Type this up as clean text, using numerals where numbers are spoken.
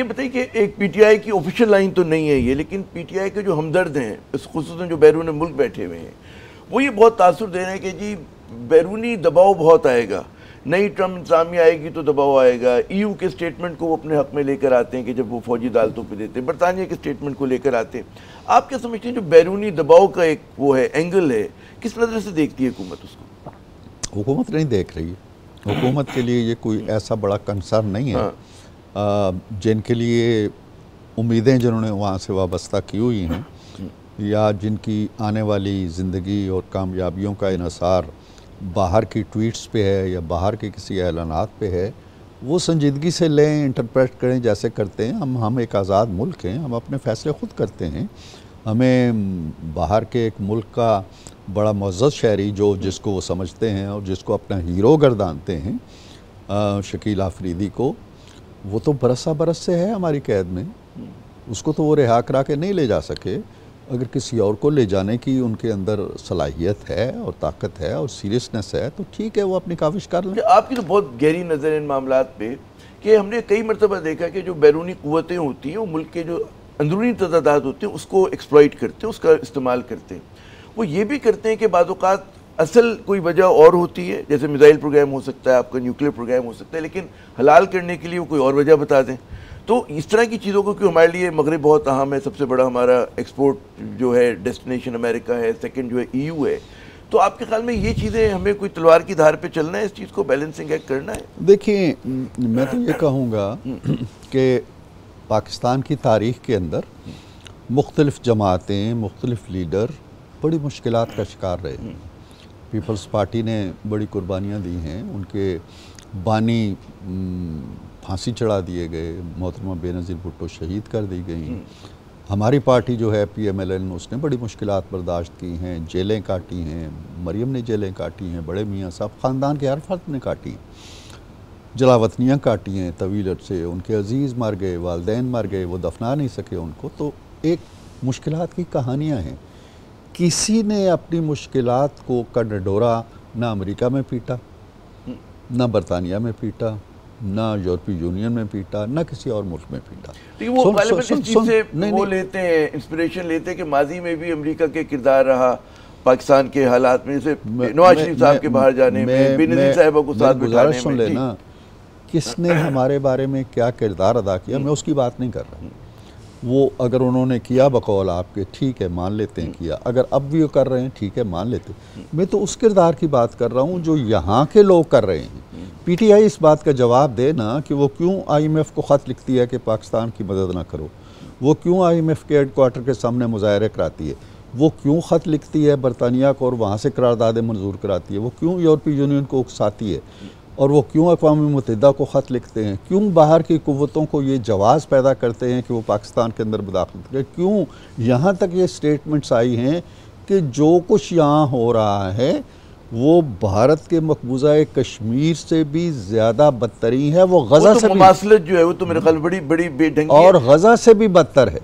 ये बताइए कि एक पीटीआई की ऑफिशियल लाइन तो नहीं है ये, लेकिन पीटीआई के जो हमदर्द हैं, खुसूसन जो बैरून मुल्क बैठे हुए हैं, वो ये बहुत तासुर दे रहे हैं कि जी बैरूनी दबाव बहुत आएगा, नई ट्रम्प इंतजामिया आएगी तो दबाव आएगा। ईयू के स्टेटमेंट को वो अपने हक में लेकर आते हैं कि जब वो फौजी अदालतों पे देते हैं, बरतानिया के स्टेटमेंट को लेकर आते हैं। आप क्या समझते हैं जो बैरूनी दबाव का एक वो है, एंगल है, किस नज़र से देखती है हुकूमत उसको? हुकूमत नहीं देख रही है। हुकूमत के लिए ये कोई ऐसा बड़ा कंसर्न नहीं है। जिनके लिए उम्मीदें जिन्होंने वहाँ से वाबस्ता की हुई हैं या जिनकी आने वाली ज़िंदगी और कामयाबियों का इन्हसार बाहर की ट्वीट्स पे है या बाहर के किसी ऐलानात पे है, वो संजीदगी से लें, इंटरप्रेट करें जैसे करते हैं। हम एक आज़ाद मुल्क हैं, हम अपने फ़ैसले ख़ुद करते हैं। हमें बाहर के एक मुल्क का बड़ा मुअज़्ज़ज़ शहरी जो जिसको वो समझते हैं और जिसको अपना हीरो गर्दानते हैं, शकील आफरीदी को, वो तो बरस से है हमारी कैद में। उसको तो वो रिहा करा के नहीं ले जा सके। अगर किसी और को ले जाने की उनके अंदर सलाहियत है और ताकत है और सीरियसनेस है तो ठीक है, वो अपनी काविश कर लें। आपकी तो बहुत गहरी नज़र इन मामलात पे कि हमने कई मरतबा देखा कि जो बैरूनी क़ुव्वतें होती हैं वो मुल्क के जो अंदरूनी तज़ादात होते हैं उसको एक्सप्लॉइट करते हैं, उसका इस्तेमाल करते हैं। वो ये भी करते हैं कि बाज़-औक़ात असल कोई वजह और होती है, जैसे मिसाइल प्रोग्राम हो सकता है, आपका न्यूक्लियर प्रोग्राम हो सकता है, लेकिन हलाल करने के लिए वो कोई और वजह बता दें। तो इस तरह की चीज़ों को, क्यों हमारे लिए मगरब बहुत अहम है, सबसे बड़ा हमारा एक्सपोर्ट जो है डेस्टिनेशन अमेरिका है, सेकंड जो है ईयू है, तो आपके ख्याल में ये चीज़ें हमें कोई तलवार की धार पे चलना है, इस चीज़ को बैलेंसिंग एक्ट करना है? देखिए, मैं तो ये कहूँगा कि पाकिस्तान की तारीख़ के अंदर मुख्तलिफ़ जमातें, मुख्तलिफ़ लीडर बड़ी मुश्किलात का शिकार रहे। पीपल्स पार्टी ने बड़ी कुर्बानियाँ दी हैं, उनके बानी फांसी चढ़ा दिए गए, मोहतरमा बेनज़ीर भुट्टो शहीद कर दी गई। हमारी पार्टी जो है PMLN, उसने बड़ी मुश्किलात बर्दाश्त की हैं, जेलें काटी हैं, मरियम ने जेलें काटी हैं, बड़े मियाँ साहब ख़ानदान के हर फर्द ने काटी, जलावतनियाँ काटी हैं तवील अरसे, उनके अजीज़ मर गए, वालदैन मर गए, वो दफना नहीं सके उनको। तो एक मुश्किलात की कहानियाँ हैं। किसी ने अपनी मुश्किलात को का डंडोरा ना अमेरिका में पीटा, ना बरतानिया में पीटा, ना यूरोपीय यूनियन में पीटा, ना किसी और मुल्क में पीटा। लेकिन वो इस चीज़ से वो लेते हैं, इंस्पिरेशन लेते हैं कि माजी में भी अमेरिका के किरदार रहा पाकिस्तान के हालात में, जैसे नवाज शरीफ साहब के बाहर जाने में, बेनज़ीर साहिबा को साथ बिठाने में। सुन लेना, किसने हमारे बारे में क्या किरदार अदा किया, मैं उसकी बात नहीं कर रहा। वो अगर उन्होंने किया बकौल आपके, ठीक है, मान लेते हैं किया। अगर अब भी वो कर रहे हैं, ठीक है, मान लेते हैं। मैं तो उस किरदार की बात कर रहा हूँ जो यहाँ के लोग कर रहे हैं। पीटीआई इस बात का जवाब दे ना कि वो क्यों IMF को ख़त लिखती है कि पाकिस्तान की मदद ना करो, वो क्यों IMF के हेडक्वार्टर के सामने मुजाहरे कराती है, वो क्यों ख़त लिखती है बरतानिया को और वहाँ से करारदादें मंजूर कराती है, वो क्यों यूरोपीय यूनियन को उकसाती है और वो क्यों अक़वाम मुत्तहिदा को ख़त लिखते हैं, क्यों बाहर की क़ुव्वतों को ये जवाज़ पैदा करते हैं कि वो पाकिस्तान के अंदर मुदाख़लत करें, क्यों यहाँ तक ये स्टेटमेंट्स आई हैं कि जो कुछ यहाँ हो रहा है वो भारत के मकबूजा कश्मीर से भी ज़्यादा बदतरीन है। वो गज़ा से भी, मुमासलत जो है वो तो मेरे ख्याल बड़ी बेढंगी और गज़ा से भी बदतर है।